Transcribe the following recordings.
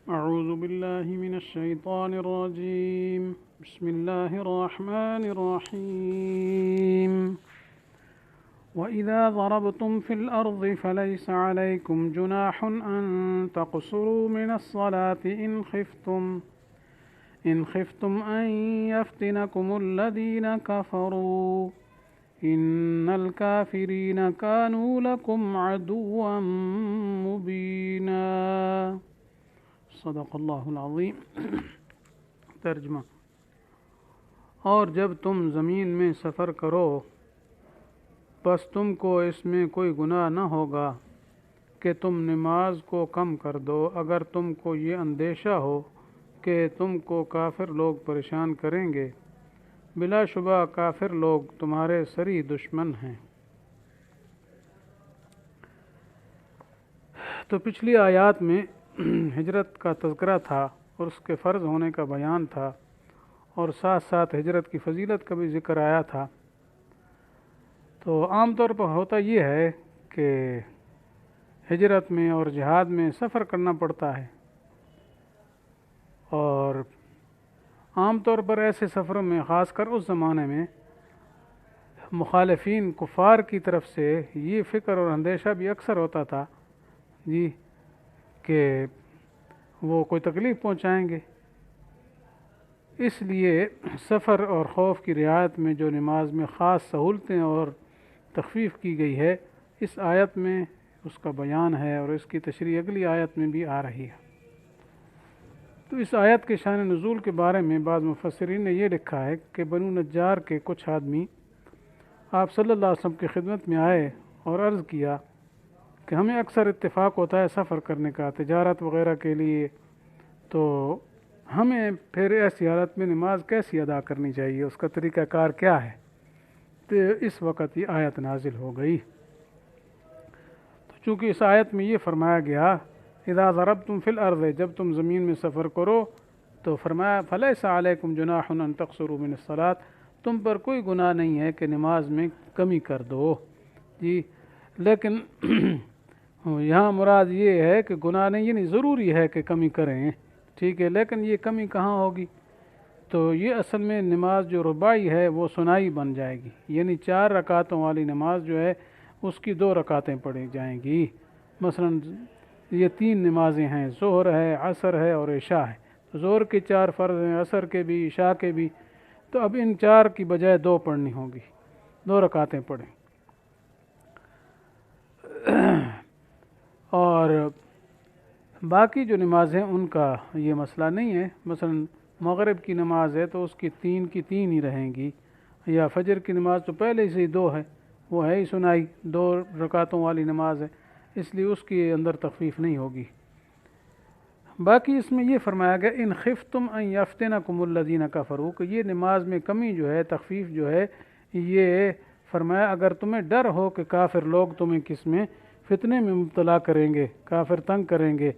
أعوذ بالله من الشيطان الرجيم بسم الله الرحمن الرحيم وإذا ضربتم في الأرض فليس عليكم جناح أن تقصروا من الصلاة إن خفتم أن يفتنكم الذين كفروا إن الكافرين كانوا لكم عدوا مبينا صدق اللہ العظیم۔ ترجمہ: اور جب تم زمین میں سفر کرو پس تم کو اس میں کوئی گناہ نہ ہوگا کہ تم نماز کو کم کر دو اگر تم کو یہ اندیشہ ہو کہ تم کو کافر لوگ پریشان کریں گے۔ بلا شبہ کافر لوگ تمہارے سری دشمن ہیں۔ تو پچھلی آیات میں ہجرت کا تذکرہ تھا اور اس کے فرض ہونے کا بیان تھا، اور ساتھ ساتھ ہجرت کی فضیلت کا بھی ذکر آیا تھا۔ تو عام طور پر ہوتا یہ ہے کہ ہجرت میں اور جہاد میں سفر کرنا پڑتا ہے، اور عام طور پر ایسے سفروں میں خاص کر اس زمانے میں مخالفین کفار کی طرف سے یہ فکر اور اندیشہ بھی اکثر ہوتا تھا کہ وہ کوئی تکلیف پہنچائیں گے۔ اس لیے سفر اور خوف کی رعایت میں جو نماز میں خاص سہولتیں اور تخفیف کی گئی ہے، اس آیت میں اس کا بیان ہے، اور اس کی تشریح اگلی آیت میں بھی آ رہی ہے۔ تو اس آیت کے شان نزول کے بارے میں بعض مفسرین نے یہ لکھا ہے کہ بنو نجار کے کچھ آدمی آپ صلی اللہ علیہ وسلم کی خدمت میں آئے اور عرض کیا کہ ہمیں اکثر اتفاق ہوتا ہے سفر کرنے کا تجارت وغیرہ کے لیے، تو ہمیں پھر ایسی حالت میں نماز کیسی ادا کرنی چاہیے، اس کا طریقہ کار کیا ہے؟ تو اس وقت یہ آیت نازل ہو گئی۔ تو چونکہ اس آیت میں یہ فرمایا گیا اذا ضربتم فی الارض، جب تم زمین میں سفر کرو، تو فرمایا فلیس علیکم جناح ان تقصروا من الصلاۃ، تم پر کوئی گناہ نہیں ہے کہ نماز میں کمی کر دو۔ لیکن یہاں مراد یہ ہے کہ گناہ نہیں، یعنی ضروری ہے کہ کمی کریں، ٹھیک ہے، لیکن یہ کمی کہاں ہوگی؟ تو یہ اصل میں نماز جو رباعی ہے وہ ثنائی بن جائے گی، یعنی 4 رکعتوں والی نماز جو ہے اس کی 2 رکعتیں پڑھی جائیں گی۔ مثلا یہ 3 نمازیں ہیں، ظہر ہے، عصر ہے اور عشاء ہے۔ تو ظہر کے 4 فرض ہیں، عصر کے بھی، عشاء کے بھی، تو اب ان 4 کی بجائے 2 پڑھنی ہوگی، 2 رکعتیں پڑھیں۔ اور باقی جو نمازیں ان کا یہ مسئلہ نہیں ہے، مثلا مغرب کی نماز ہے تو اس کی 3 کی 3 ہی رہیں گی، یا فجر کی نماز تو پہلے سے ہی 2 ہے، وہ ہے ہی ثنائی، 2 رکعتوں والی نماز ہے، اس لیے اس کے اندر تخفیف نہیں ہوگی۔ باقی اس میں یہ فرمایا گیا ان خفتم ان یفتنکم الذین کفروا، کہ یہ نماز میں کمی جو ہے، تخفیف جو ہے، یہ فرمایا اگر تمہیں ڈر ہو کہ کافر لوگ تمہیں کس میں فتنے میں مبتلا کریں گے، کافر تنگ کریں گے،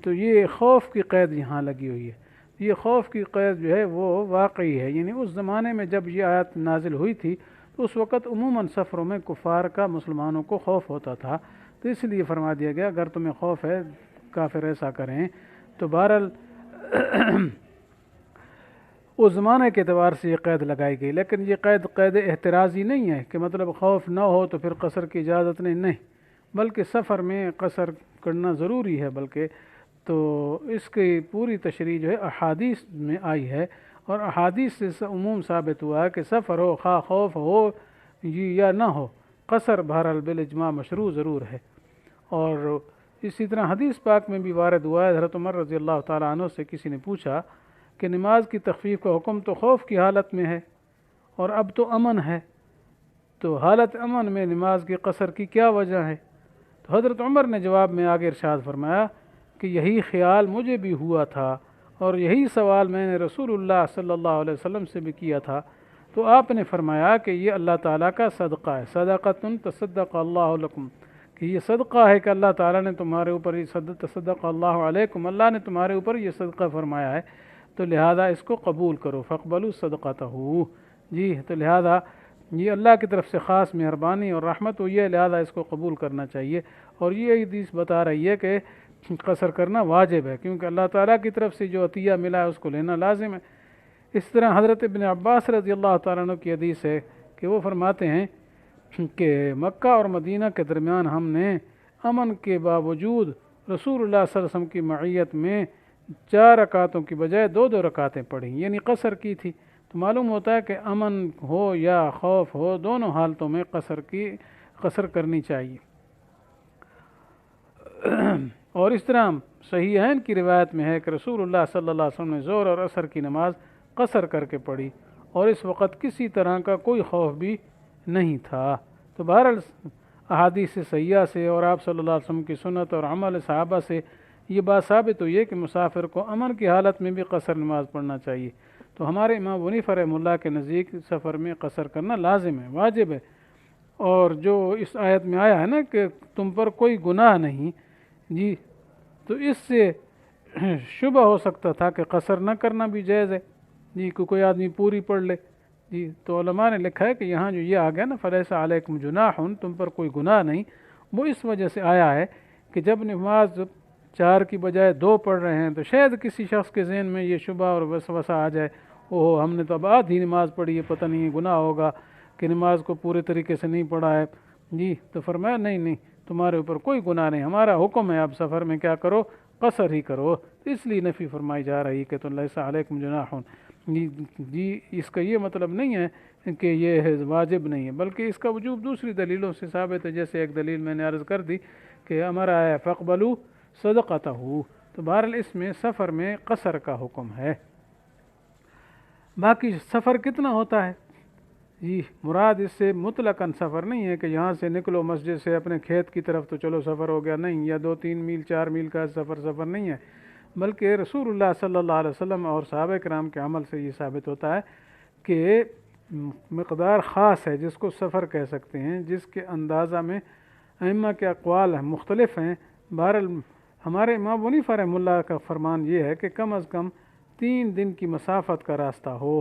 تو یہ خوف کی قید یہاں لگی ہوئی ہے۔ یہ خوف کی قید جو ہے وہ واقعی ہے، یعنی اس زمانے میں جب یہ آیت نازل ہوئی تھی تو اس وقت عموماً سفروں میں کفار کا مسلمانوں کو خوف ہوتا تھا، تو اس لیے فرما دیا گیا اگر تمہیں خوف ہے کافر ایسا کریں، تو بہرحال اس زمانے کے اعتبار سے یہ قید لگائی گئی، لیکن یہ قید احترازی نہیں ہے کہ مطلب خوف نہ ہو تو پھر قصر کی اجازت نہیں، بلکہ سفر میں قصر کرنا ضروری ہے، بلکہ تو اس کی پوری تشریح جو ہے احادیث میں آئی ہے، اور احادیث سے عموم ثابت ہوا ہے کہ سفر ہو، خواہ خوف ہو یا نہ ہو، قصر بہرحال بالاجماع مشروع ضرور ہے۔ اور اسی طرح حدیث پاک میں بھی وارد ہوا ہے، حضرت عمر رضی اللہ تعالیٰ عنہ سے کسی نے پوچھا کہ نماز کی تخفیف کا حکم تو خوف کی حالت میں ہے اور اب تو امن ہے، تو حالت امن میں نماز کی قصر کی کیا وجہ ہے؟ تو حضرت عمر نے جواب میں آگے ارشاد فرمایا کہ یہی خیال مجھے بھی ہوا تھا، اور یہی سوال میں نے رسول اللہ صلی اللہ علیہ وسلم سے بھی کیا تھا، تو آپ نے فرمایا کہ یہ اللہ تعالیٰ کا صدقہ ہے، صدقۃ تصدق اللہ لکم، کہ یہ صدقہ ہے کہ اللہ تعالیٰ نے تمہارے اوپر یہ تصدق اللہ علیکم، اللہ نے تمہارے اوپر یہ صدقہ فرمایا ہے، تو لہذا اس کو قبول کرو، فاقبلوا صدقتہ، تو لہذا یہ اللہ کی طرف سے خاص مہربانی اور رحمت ہوئی ہے، لہذا اس کو قبول کرنا چاہیے۔ اور یہ حدیث بتا رہی ہے کہ قصر کرنا واجب ہے، کیونکہ اللہ تعالیٰ کی طرف سے جو عطیہ ملا ہے اس کو لینا لازم ہے۔ اس طرح حضرت ابن عباس رضی اللہ تعالیٰ عنہ کی حدیث ہے کہ وہ فرماتے ہیں کہ مکہ اور مدینہ کے درمیان ہم نے امن کے باوجود رسول اللہ صلی اللہ علیہ وسلم کی معیت میں 4 رکعتوں کی بجائے 2 رکعتیں پڑھی، یعنی قصر کی تھی۔ تو معلوم ہوتا ہے کہ امن ہو یا خوف ہو، دونوں حالتوں میں قصر کرنی چاہیے۔ اور اس طرح صحیحین کی روایت میں ہے کہ رسول اللہ صلی اللہ علیہ وسلم نے ظہر اور عصر کی نماز قصر کر کے پڑھی، اور اس وقت کسی طرح کا کوئی خوف بھی نہیں تھا۔ تو بہرحال احادیث صحیحہ سے اور آپ صلی اللہ علیہ وسلم کی سنت اور عمل صحابہ سے یہ بات ثابت ہوئی ہے کہ مسافر کو امن کی حالت میں بھی قصر نماز پڑھنا چاہیے۔ تو ہمارے امام ابو حنیفہ رحمہ اللہ کے نزدیک سفر میں قصر کرنا لازم ہے، واجب ہے۔ اور جو اس آیت میں آیا ہے نا کہ تم پر کوئی گناہ نہیں، جی، تو اس سے شبہ ہو سکتا تھا کہ قصر نہ کرنا بھی جائز ہے، جی، کوئی آدمی پوری پڑھ لے، جی۔ تو علماء نے لکھا ہے کہ یہاں جو یہ آ گیا نا فلیس علیکم جناح، تم پر کوئی گناہ نہیں، وہ اس وجہ سے آیا ہے کہ جب نماز 4 کی بجائے 2 پڑھ رہے ہیں تو شاید کسی شخص کے ذہن میں یہ شبہ اور وسوسہ آ جائے، اوہ ہم نے تو اب آدھی نماز پڑھی ہے، پتہ نہیں گناہ ہوگا کہ نماز کو پورے طریقے سے نہیں پڑھا ہے، جی۔ تو فرمایا نہیں، تمہارے اوپر کوئی گناہ نہیں، ہمارا حکم ہے اب سفر میں کیا کرو، قصر ہی کرو۔ اس لیے نفی فرمائی جا رہی کہ تو لیس علیکم جناح، جی، اس کا یہ مطلب نہیں ہے کہ یہ واجب نہیں ہے، بلکہ اس کا وجوب دوسری دلیلوں سے ثابت ہے۔ جیسے ایک دلیل میں نے عرض کر دی کہ ہمارا ہے فقبلوا صدقتہ، تو بہرحال اس میں سفر میں قصر کا حکم ہے۔ باقی سفر کتنا ہوتا ہے، جی، مراد اس سے مطلقاً سفر نہیں ہے کہ یہاں سے نکلو مسجد سے اپنے کھیت کی طرف تو چلو سفر ہو گیا، نہیں، یا 2-3 میل 4 میل کا سفر نہیں ہے، بلکہ رسول اللہ صلی اللہ علیہ وسلم اور صحابہ کرام کے عمل سے یہ ثابت ہوتا ہے کہ مقدار خاص ہے جس کو سفر کہہ سکتے ہیں، جس کے اندازہ میں ائمہ کے اقوال مختلف ہیں۔ بہرحال ہمارے امام ابو حنیفہ رحمہ اللہ کا فرمان یہ ہے کہ کم از کم 3 دن کی مسافت کا راستہ ہو،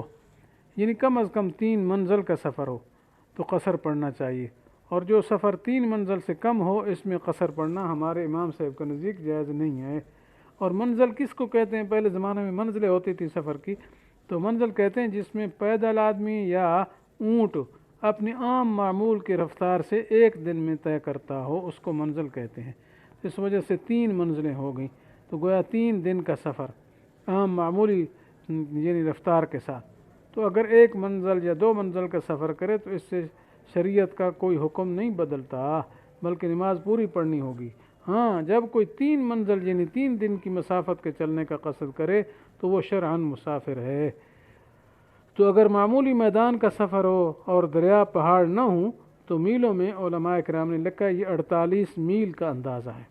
یعنی کم از کم 3 منزل کا سفر ہو تو قصر پڑھنا چاہیے، اور جو سفر 3 منزل سے کم ہو اس میں قصر پڑھنا ہمارے امام صاحب کے نزدیک جائز نہیں ہے۔ اور منزل کس کو کہتے ہیں؟ پہلے زمانے میں منزلیں ہوتی تھی سفر کی، تو منزل کہتے ہیں جس میں پیدل آدمی یا اونٹ اپنی عام معمول کی رفتار سے 1 دن میں طے کرتا ہو، اس کو منزل کہتے ہیں۔ اس وجہ سے 3 منزلیں ہو گئیں، تو گویا 3 دن کا سفر عام معمولی یعنی رفتار کے ساتھ۔ تو اگر 1 منزل یا 2 منزل کا سفر کرے تو اس سے شریعت کا کوئی حکم نہیں بدلتا، بلکہ نماز پوری پڑھنی ہوگی۔ ہاں، جب کوئی 3 منزل یعنی 3 دن کی مسافت کے چلنے کا قصد کرے تو وہ شرعاً مسافر ہے۔ تو اگر معمولی میدان کا سفر ہو اور دریا پہاڑ نہ ہوں تو میلوں میں علماء کرام نے لکھا ہے یہ 48 میل کا اندازہ ہے۔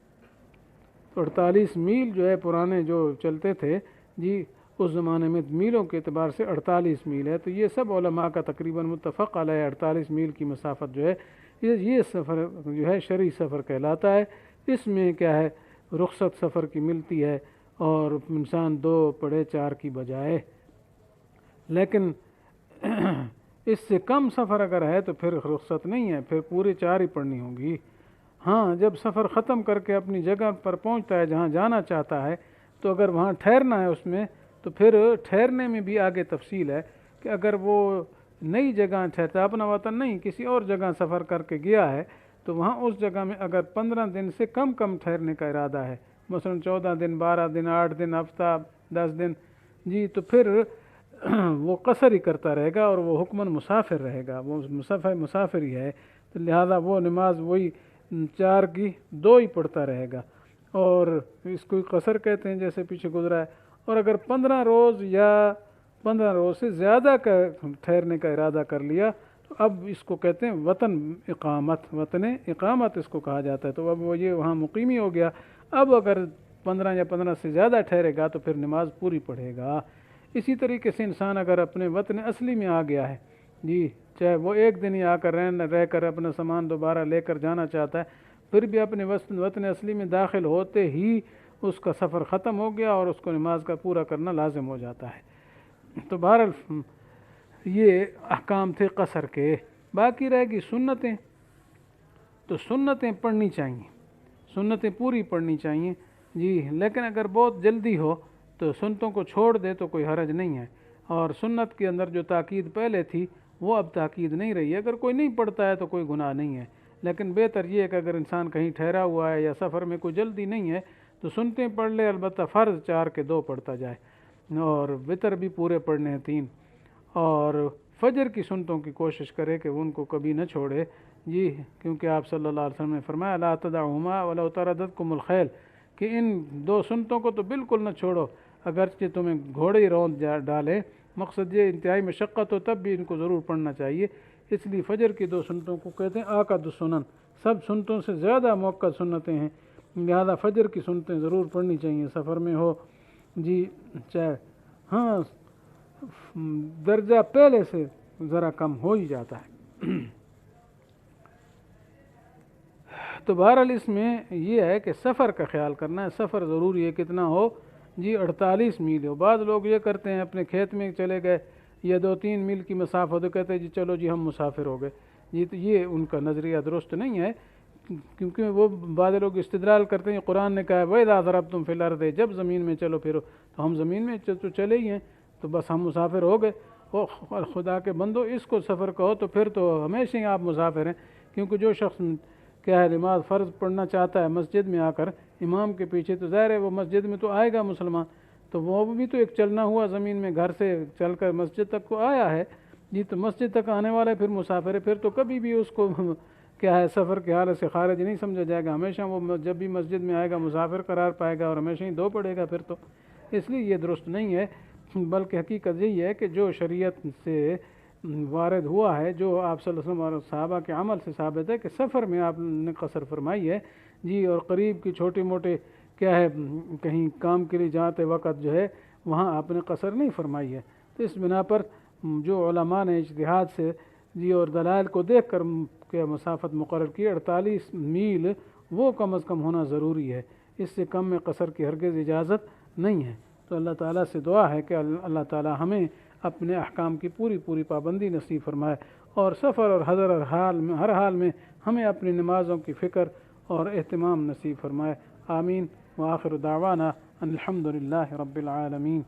تو 48 میل جو ہے پرانے جو چلتے تھے، جی، اس زمانے میں میلوں کے اعتبار سے 48 میل ہے۔ تو یہ سب علماء کا تقریباً متفق علیہ 48 میل کی مسافت جو ہے یہ سفر جو ہے شرعی سفر کہلاتا ہے۔ اس میں کیا ہے، رخصت سفر کی ملتی ہے اور انسان 2 پڑھے 4 کی بجائے۔ لیکن اس سے کم سفر اگر ہے تو پھر رخصت نہیں ہے، پھر پورے 4 ہی پڑھنی ہوں گی۔ ہاں، جب سفر ختم کر کے اپنی جگہ پر پہنچتا ہے جہاں جانا چاہتا ہے تو اگر وہاں ٹھہرنا ہے اس میں، تو پھر ٹھہرنے میں بھی آگے تفصیل ہے کہ اگر وہ نئی جگہ ٹھہرتا، اپنا وطن نہیں کسی اور جگہ سفر کر کے گیا ہے، تو وہاں اس جگہ میں اگر 15 دن سے کم ٹھہرنے کا ارادہ ہے، مثلا 14 دن 12 دن 8 دن ہفتہ 10 دن، جی، تو پھر وہ قصر ہی کرتا رہے گا اور وہ حکماً مسافر رہے گا، وہ مسافر ہی ہے۔ تو لہذا وہ نماز وہی 4 کی 2 ہی پڑھتا رہے گا، اور اس کو قصر کہتے ہیں جیسے پیچھے گزرا ہے۔ اور اگر 15 روز یا 15 روز سے زیادہ کا ٹھہرنے کا ارادہ کر لیا تو اب اس کو کہتے ہیں وطن اقامت اس کو کہا جاتا ہے۔ تو اب وہ یہ وہاں مقیمی ہو گیا۔ اب اگر 15 یا 15 سے زیادہ ٹھہرے گا تو پھر نماز پوری پڑھے گا۔ اسی طریقے سے انسان اگر اپنے وطن اصلی میں آ گیا ہے، جی، چاہے وہ 1 دن ہی آ کر رہ کر اپنا سامان دوبارہ لے کر جانا چاہتا ہے، پھر بھی اپنے وطن اصلی میں داخل ہوتے ہی اس کا سفر ختم ہو گیا اور اس کو نماز کا پورا کرنا لازم ہو جاتا ہے۔ تو بہرحال یہ احکام تھے قصر کے۔ باقی رہ گی سنتیں، تو سنتیں پڑھنی چاہیے، سنتیں پوری پڑھنی چاہیے۔ جی لیکن اگر بہت جلدی ہو تو سنتوں کو چھوڑ دے تو کوئی حرج نہیں ہے، اور سنت کے اندر جو تاکید پہلے تھی وہ اب تاکید نہیں رہی ہے۔ اگر کوئی نہیں پڑھتا ہے تو کوئی گناہ نہیں ہے، لیکن بہتر یہ ہے کہ اگر انسان کہیں ٹھہرا ہوا ہے یا سفر میں کوئی جلدی نہیں ہے تو سنتیں پڑھ لے، البتہ فرض 4 کے 2 پڑھتا جائے، اور وتر بھی پورے پڑھنے ہیں 3، اور فجر کی سنتوں کی کوشش کرے کہ ان کو کبھی نہ چھوڑے، جی کیونکہ آپ صلی اللہ علیہ وسلم نے فرمایا لا تدعهما ولو تردتكم الخیل، کہ ان 2 سنتوں کو تو بالکل نہ چھوڑو اگرچہ تمہیں گھوڑے روند ڈالے، مقصد یہ انتہائی مشقت ہو تب بھی ان کو ضرور پڑھنا چاہیے۔ اس لیے فجر کی 2 سنتوں کو کہتے ہیں آکد السنن، سب سنتوں سے زیادہ موقع سنتیں ہیں، لہذا فجر کی سنتیں ضرور پڑھنی چاہیے، سفر میں ہو جی چاہے، ہاں درجہ پہلے سے ذرا کم ہو ہی جاتا ہے۔ تو بہرحال اس میں یہ ہے کہ سفر کا خیال کرنا ہے، سفر ضروری ہے کتنا ہو جی 48 میل ہو۔ بعض لوگ یہ کرتے ہیں اپنے کھیت میں چلے گئے یا 2-3 میل کی مسافت تو کہتے ہیں جی چلو جی ہم مسافر ہو گئے، جی تو یہ ان کا نظریہ درست نہیں ہے، کیونکہ وہ بعض لوگ استدلال کرتے ہیں قرآن نے کہا ہے وَإِذَا ضَرَبْتُمْ فِي الْأَرْضِ، جب زمین میں چلو پھرو، تو ہم زمین میں تو چلے ہی ہیں تو بس ہم مسافر ہو گئے۔ اور خدا کے بندو اس کو سفر کہو تو پھر تو ہمیشہ ہی آپ مسافر ہیں، کیونکہ جو شخص کیا ہے نماز فرض پڑھنا چاہتا ہے مسجد میں آ کر امام کے پیچھے، تو ظاہر ہے وہ مسجد میں تو آئے گا مسلمان، تو وہ بھی تو ایک چلنا ہوا زمین میں، گھر سے چل کر مسجد تک کو آیا ہے، جی تو مسجد تک آنے والا ہے پھر مسافر ہے، پھر تو کبھی بھی اس کو کیا ہے سفر کی حالت سے خارج نہیں سمجھا جائے گا، ہمیشہ وہ جب بھی مسجد میں آئے گا مسافر قرار پائے گا اور ہمیشہ ہی 2 پڑھے گا پھر تو، اس لیے یہ درست نہیں ہے۔ بلکہ حقیقت یہی ہے کہ جو شریعت سے وارد ہوا ہے، جو آپ صلی اللہ علیہ وسلم اور صحابہ کے عمل سے ثابت ہے کہ سفر میں آپ نے قصر فرمائی ہے، جی اور قریب کی چھوٹے موٹے کیا ہے کہیں کام کے لیے جاتے وقت جو ہے وہاں آپ نے قصر نہیں فرمائی ہے۔ تو اس بنا پر جو علماء نے اجتہاد سے جی اور دلائل کو دیکھ کر کیا مسافت مقرر کی 48 میل، وہ کم از کم ہونا ضروری ہے، اس سے کم میں قصر کی ہرگز اجازت نہیں ہے۔ تو اللہ تعالیٰ سے دعا ہے کہ اللہ تعالیٰ ہمیں اپنے احکام کی پوری پابندی نصیب فرمائے، اور سفر اور حضر ہر حال میں ہمیں اپنی نمازوں کی فکر اور اہتمام نصیب فرمائے، آمین۔ وآخر دعوانا ان الحمد للہ رب العالمین۔